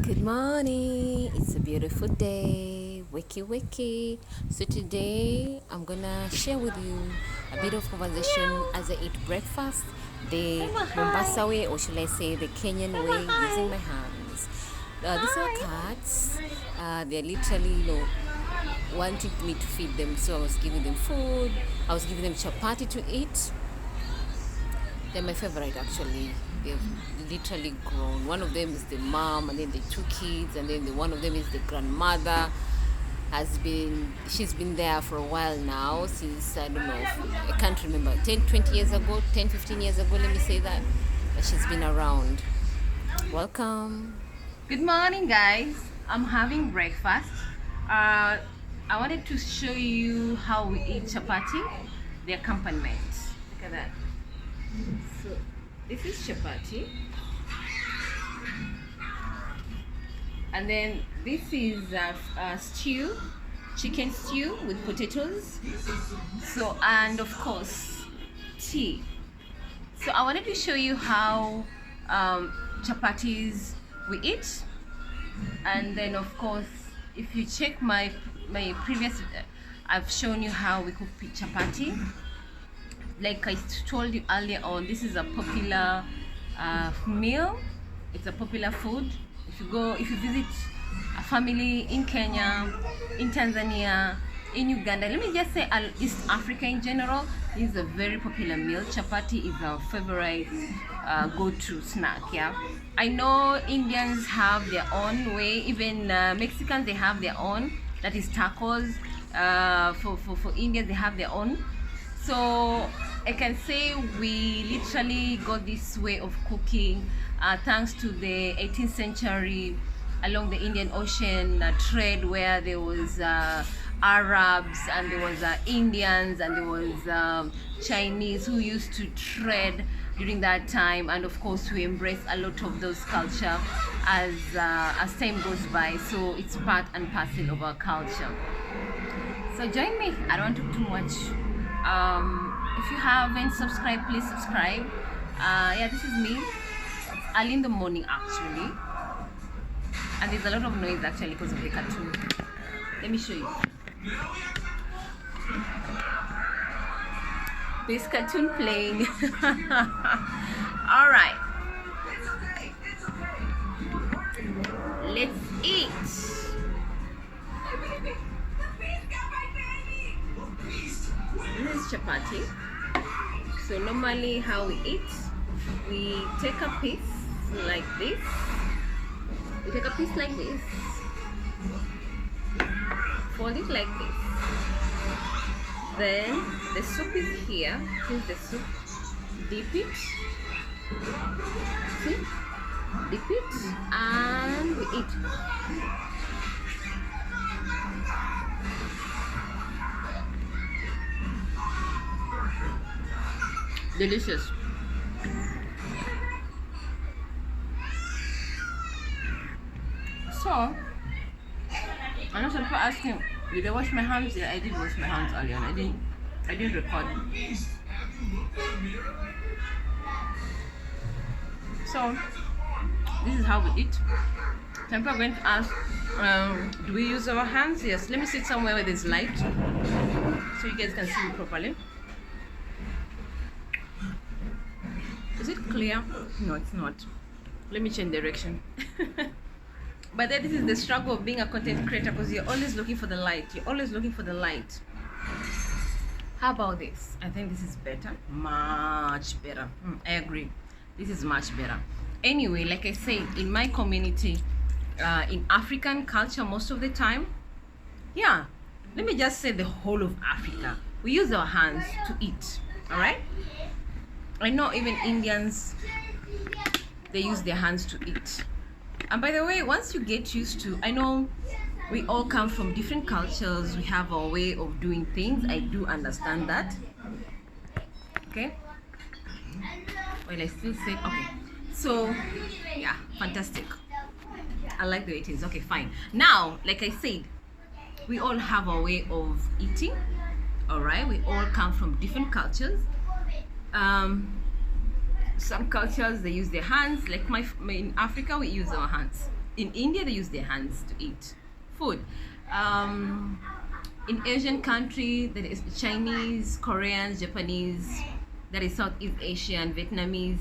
Good morning. It's a beautiful day. Wiki. So today I'm gonna share with you a bit of conversation as I eat breakfast, the Mombasa way, or should I say the Kenyan way, using my hands. These are cats. They're literally, wanting me to feed them. So I was giving them food. I was giving them chapati to eat. They're my favorite actually. They've literally grown. One of them is the mom, and then the two kids, and then one of them is the grandmother. She's been there for a while now, since I don't know, I can't remember, 10, 20 years ago, 10, 15 years ago, let me say that. But she's been around. Welcome. Good morning, guys. I'm having breakfast. I wanted to show you how we eat chapati, the accompaniment. Look at that. So this is chapati, and then this is stew, chicken stew with potatoes. So, and of course tea. So I wanted to show you how chapatis we eat, and then of course if you check my previous I've shown you how we cook chapati. Like I told you earlier on, this is a popular meal. It's a popular food. If you visit a family in Kenya, in Tanzania, in Uganda, let me just say East Africa in general, this is a very popular meal. Chapati is our favorite go-to snack. Yeah, I know Indians have their own way. Even Mexicans, they have their own. That is tacos. For Indians, they have their own. So I can say we literally got this way of cooking thanks to the 18th century along the Indian Ocean trade, where there was Arabs, and there was Indians, and there was Chinese who used to trade during that time. And of course we embrace a lot of those culture as time goes by. So it's part and parcel of our culture. So join me. I don't want to talk too much. If you haven't subscribed, please subscribe. Yeah, this is me. It's early in the morning actually, and there's a lot of noise actually because of the cartoon. Let me show you this cartoon playing. All right, let's eat. This is chapati. So normally how we eat, we take a piece like this. Fold it like this. Then the soup is here. Here's the soup. Dip it. See? Dip it and we eat. Delicious. So, I know some people asking, did I wash my hands? Yeah, I did wash my hands earlier, and I didn't record. So, this is how we eat. Some people are going to ask, do we use our hands? Yes. Let me sit somewhere where there's light, so you guys can see me properly. Is it clear? No, it's not. Let me change direction. But then this is the struggle of being a content creator, because you're always looking for the light. How about this? I think this is better. Much better. I agree. This is much better. Anyway, like I said, in my community, in African culture, most of the time, yeah, let me just say the whole of Africa, we use our hands to eat. All right? I know even Indians, they use their hands to eat. And by the way, once you get used to, I know we all come from different cultures, we have our way of doing things. I do understand that. Okay? Well, I still say, okay. So, yeah, fantastic. I like the way it is. Okay, fine. Now, like I said, we all have our way of eating. All right? We all come from different cultures. Some cultures, they use their hands. Like in Africa, we use our hands. in India they use their hands to eat food. In Asian country, there is Chinese, Koreans, Japanese, that is Southeast Asian, Vietnamese.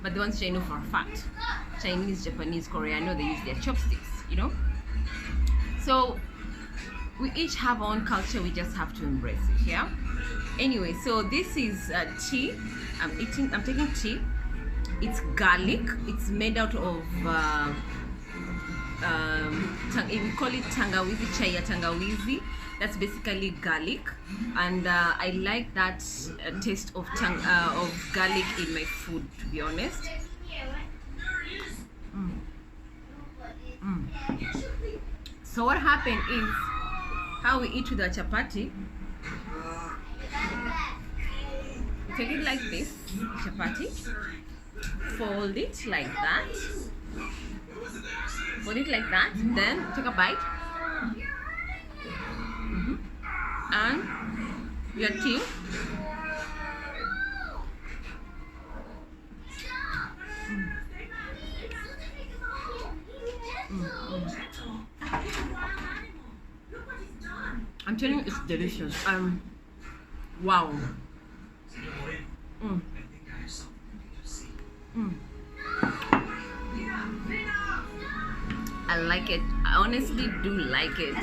But the ones I know for a fact, Chinese, Japanese, Korean, I know they use their chopsticks, you know. So we each have our own culture, we just have to embrace it, yeah. Anyway, so this is tea. I'm taking tea. It's garlic. It's made out of we call it tangawizi, chai ya tangawizi. That's basically garlic, and I like that taste of garlic in my food, to be honest. So what happened is, how we eat with our chapati, take it like this, chapati, fold it like that, then take a bite, and your tea. I'm telling you, it's delicious. Wow. I like it. I honestly do like it.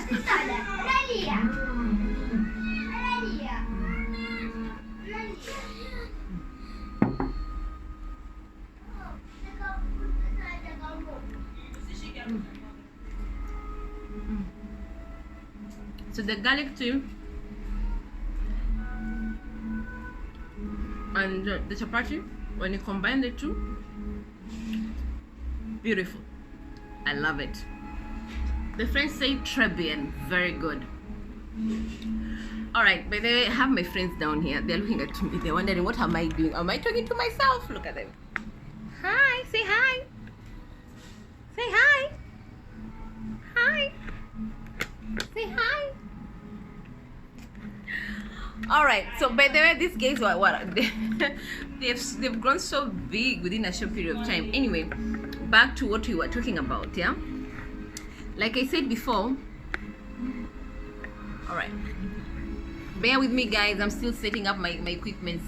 So the garlic tea and the chapati, when you combine the two, beautiful. I love it. The French say très bien, very good. All right, but I have my friends down here. They're looking at me. They're wondering, what am I doing? Am I talking to myself? Look at them. Hi, say hi. Say hi. Hi. Say hi. All right, so by the way, these guys were what they've grown so big within a short period of time. Anyway, back to what we were talking about. Yeah, like I said before. All right, bear with me, guys. I'm still setting up my equipments.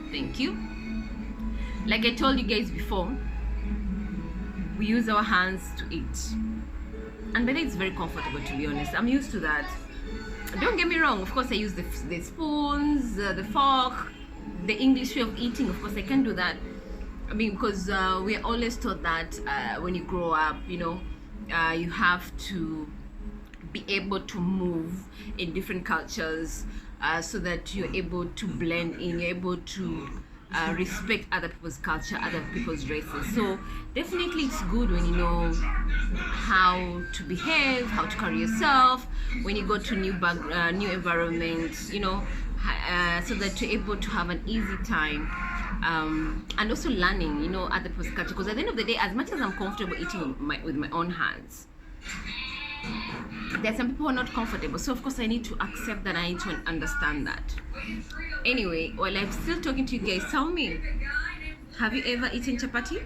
Thank you. Like I told you guys before, we use our hands to eat, and by the way, it's very comfortable, to be honest. I'm used to that. Don't get me wrong, of course I use the spoons, the fork, the English way of eating. Of course I can do that. I mean, because we're always taught that when you grow up, you know, you have to be able to move in different cultures so that you're able to blend in, you're able to respect other people's culture, other people's races. So definitely it's good when you know how to behave, how to carry yourself when you go to new environment, you know, so that you're able to have an easy time, and also learning, you know, other people's culture. Because at the end of the day, as much as I'm comfortable eating with my own hands, there are some people who are not comfortable, so of course I need to accept that. I need to understand that. Anyway, while I'm still talking to you guys, tell me, have you ever eaten chapati?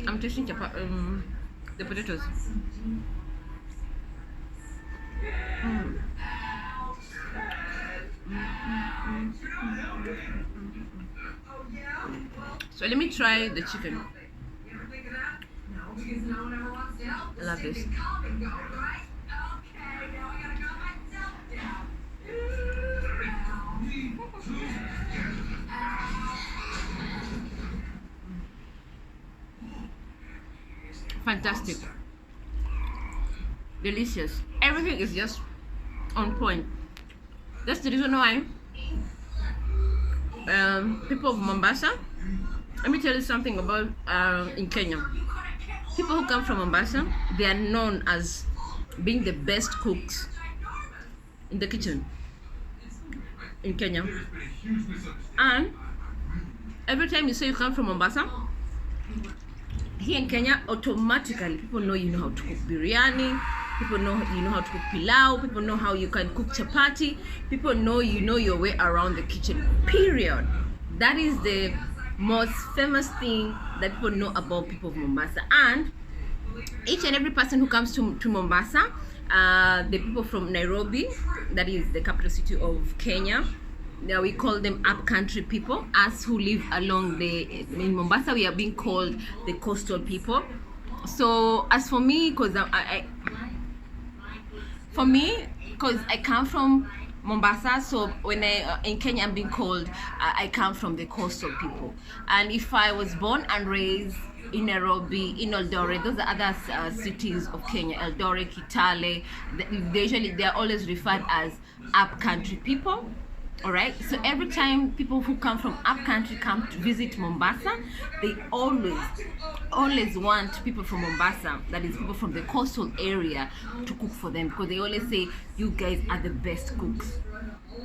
I'm tasting the potatoes. So let me try the chicken. I love this. Fantastic. Delicious. Everything is just on point. That's the reason why people of Mombasa, let me tell you something about in Kenya. People who come from Mombasa, they are known as being the best cooks in the kitchen in Kenya. And every time you say you come from Mombasa, here in Kenya, automatically people know you know how to cook biryani, people know you know how to cook pilau, people know how you can cook chapati, people know you know your way around the kitchen, period. That is the most famous thing that people know about people of Mombasa. And each and every person who comes to Mombasa, the people from Nairobi, that is the capital city of Kenya, now we call them upcountry people. Us who live along in Mombasa, we are being called the coastal people. So as for me, because I come from Mombasa, so when in Kenya I'm being called, I come from the coastal people. And if I was born and raised in Nairobi, in Eldoret, those are other cities of Kenya, Eldoret, Kitale, they're always referred as upcountry people. All right, so every time people who come from upcountry come to visit Mombasa, they always want people from Mombasa, that is people from the coastal area, to cook for them, because they always say, you guys are the best cooks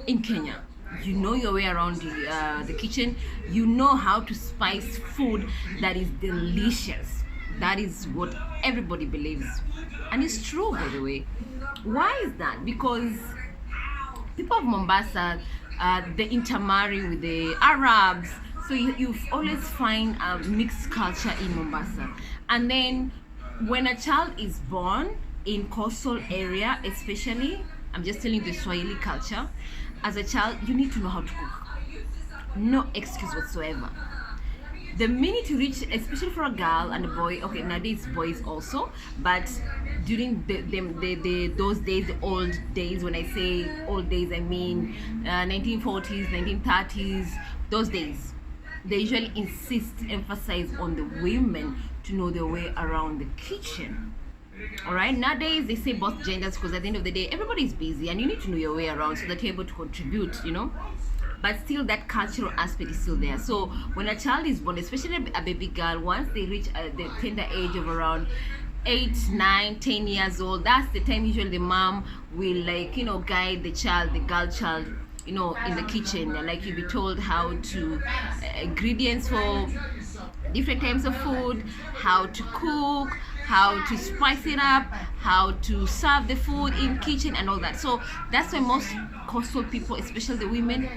in Kenya. You know your way around the kitchen. You know how to spice food that is delicious. That is what everybody believes, and it's true, by the way. Why is that? Because people of Mombasa, they intermarry with the Arabs, so you always find a mixed culture in Mombasa. And then when a child is born in coastal area, especially, I'm just telling the Swahili culture, as a child you need to know how to cook. No excuse whatsoever. The minute you reach, especially for a girl and a boy, okay, nowadays boys also, but during those days, the old days, when I say old days, I mean 1940s, 1930s, those days, they usually emphasize on the women to know their way around the kitchen. All right, nowadays they say both genders, because at the end of the day everybody is busy and you need to know your way around so that you're able to contribute, but still that cultural aspect is still there. So when a child is born, especially a baby girl, once they reach the tender age of around 8, 9, 10 years old, that's the time usually the mom will guide the child, the girl child, in the kitchen. Like, you'll be told how to ingredients for different types of food, how to cook, how to spice it up, how to serve the food in kitchen and all that. So that's why most coastal people, especially the women,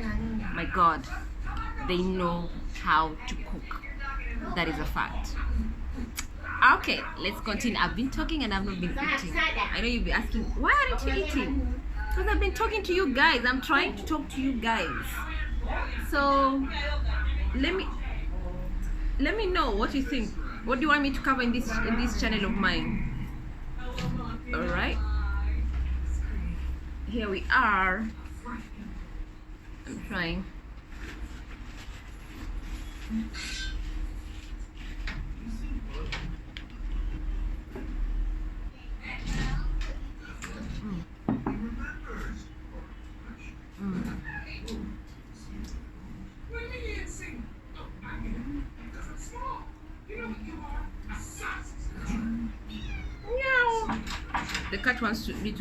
my God, they know how to cook. That is a fact. Okay, let's continue. I've been talking and I've not been eating. I know you'll be asking, why aren't you eating? Because I've been talking to you guys. I'm trying to talk to you guys. So let me know what you think. What do you want me to cover in this channel of mine? All right, here we are. I'm trying. The cat wants to feed.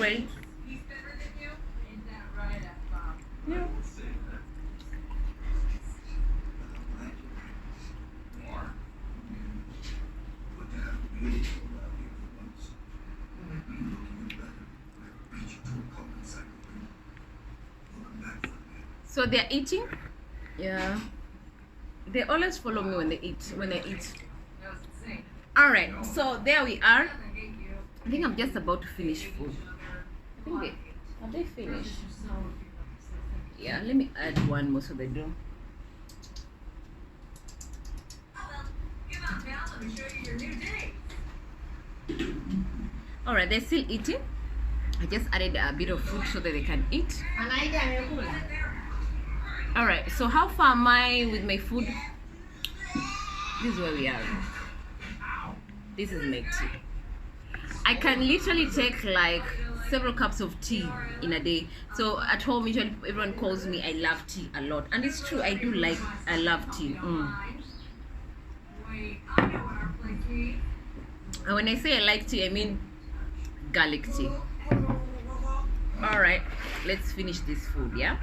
Wait. Yeah. So they're eating. Yeah. They always follow me when they eat. All right. So there we are. I think I'm just about to finish food. I think have they finished? Yeah. Let me add one more so they do. All right. They're still eating. I just added a bit of food so that they can eat. All right, so how far am I with my food? This is where we are. This is my tea. I can literally take like several cups of tea in a day. So at home, usually everyone calls me, I love tea a lot. And it's true, I love tea. And when I say I like tea, I mean garlic tea. All right, let's finish this food, yeah?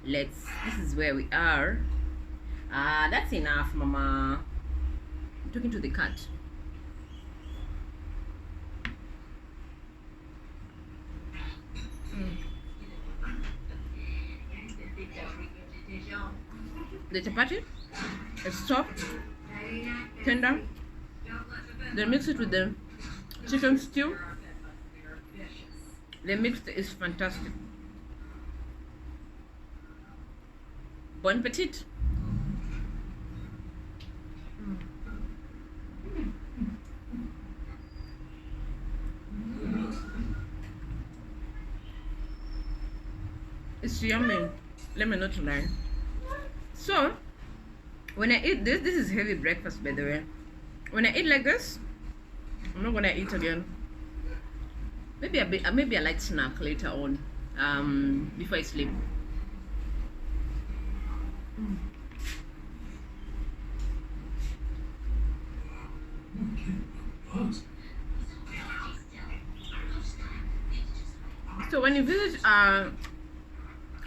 This is where we are. That's enough, mama. I'm talking to the cat. The chapati is soft, tender. They mix it with the chicken stew. The mix is fantastic. Bon appetit. It's yummy. Let me not lie. So, when I eat this is heavy breakfast, by the way. When I eat like this, I'm not gonna eat again. Maybe a light snack later on, before I sleep. So when you visit a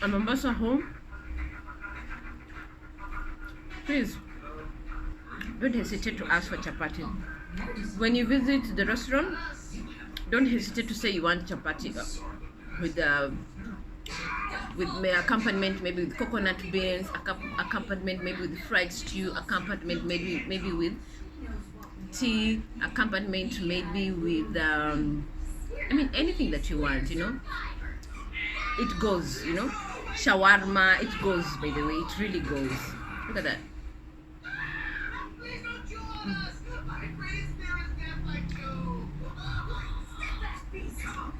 Mombasa home, please don't hesitate to ask for chapati. When you visit the restaurant, don't hesitate to say you want chapati with accompaniment, maybe with coconut beans, accompaniment maybe with fried stew, accompaniment maybe with tea, accompaniment maybe with anything that you want, it goes, shawarma, it goes, by the way, it really goes. Look at that.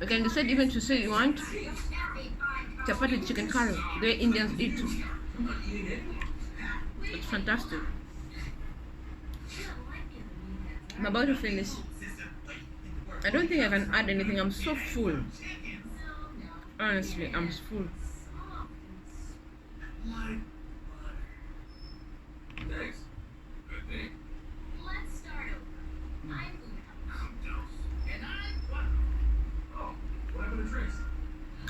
You can decide even to say you want chapati with chicken curry. The Indians eat. It's fantastic. I'm about to finish. I don't think I can add anything. I'm so full. Honestly, I'm full.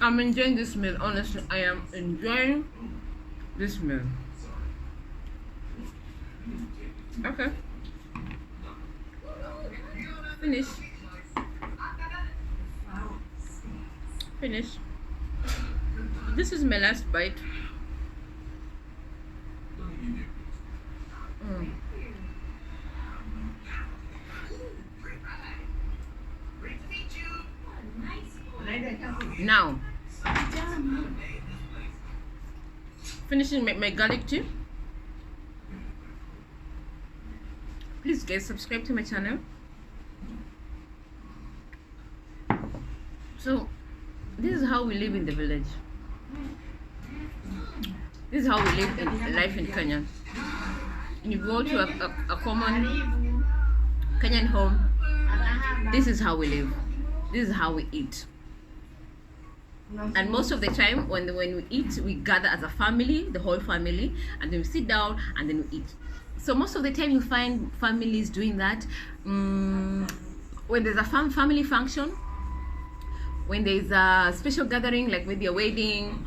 I'm enjoying this meal. Honestly, I am enjoying this meal. Okay. Finish. Finish. This is my last bite. Now, finishing my garlic tea. Please guys, subscribe to my channel. So this is how we live in the village. This is how we live in life in Kenya. You go to a common Kenyan home. This is how we live. This is how we eat. And most of the time when we eat, we gather as a family, the whole family, and then we sit down and then we eat. So most of the time you find families doing that when there's a family function, when there's a special gathering, like maybe a wedding,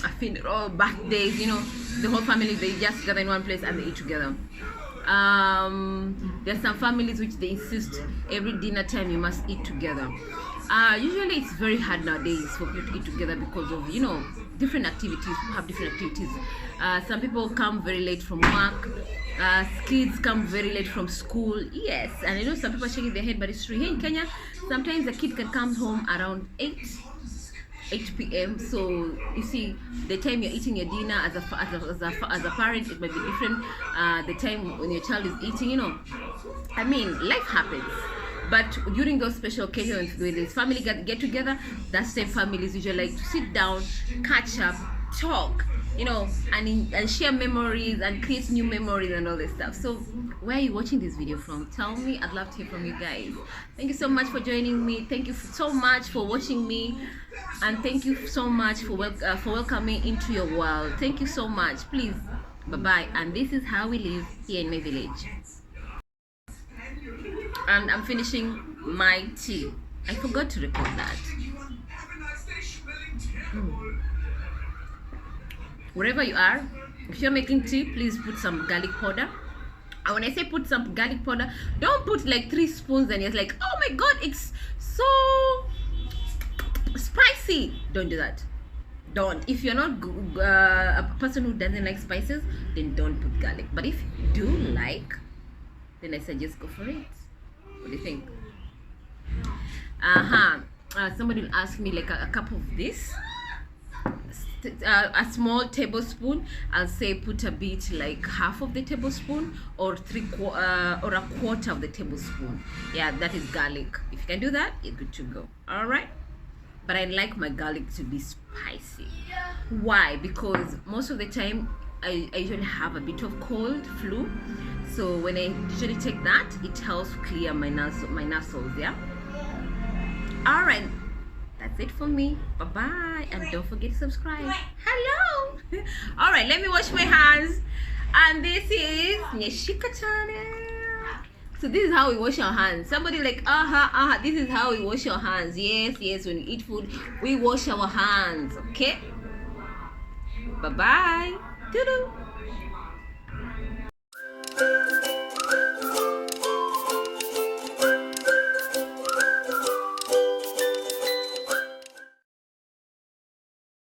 a funeral, birthdays, the whole family, they just gather in one place and they eat together. There's some families which they insist every dinner time you must eat together. Usually it's very hard nowadays for people to eat together because of different activities. People have different activities. Some people come very late from work. Kids come very late from school. Yes, and I know some people are shaking their head, but it's true. Here in Kenya, sometimes a kid can come home around 8 p.m. So you see, the time you're eating your dinner as a parent, it might be different. The time when your child is eating, life happens. But during those special occasions, when this family get together, that same families usually like to sit down, catch up, talk, and share memories and create new memories and all this stuff. So where are you watching this video from? Tell me. I'd love to hear from you guys. Thank you so much for joining me. Thank you so much for watching me, and thank you so much for welcoming into your world. Thank you so much. Please, bye-bye. And this is how we live here in my village. And I'm finishing my tea. I forgot to record that. wherever you are, if you're making tea, please put some garlic powder. And when I say put some garlic powder, don't put like 3 spoons and it's like, oh my god, it's so spicy. Don't do that. Don't. If you're not a person who doesn't like spices, then don't put garlic. But if you do like, then I suggest go for it. What do you think? Somebody will ask me like a cup of this, a small tablespoon. I'll say put a bit like half of the tablespoon, or or a quarter of the tablespoon. Yeah, that is garlic. If you can do that, you're good to go. All right. But I like my garlic to be spicy. Why? Because most of the time I usually have a bit of cold flu, so when I usually take that, it helps clear my nostrils. Yeah. All right, that's it for me. Bye bye, and don't forget to subscribe. Hello. All right, let me wash my hands. And this is Nyeshika channel. So this is how we wash our hands. Somebody like, this is how we wash our hands. Yes, when we eat food, we wash our hands. Okay. Bye bye. Toodoo.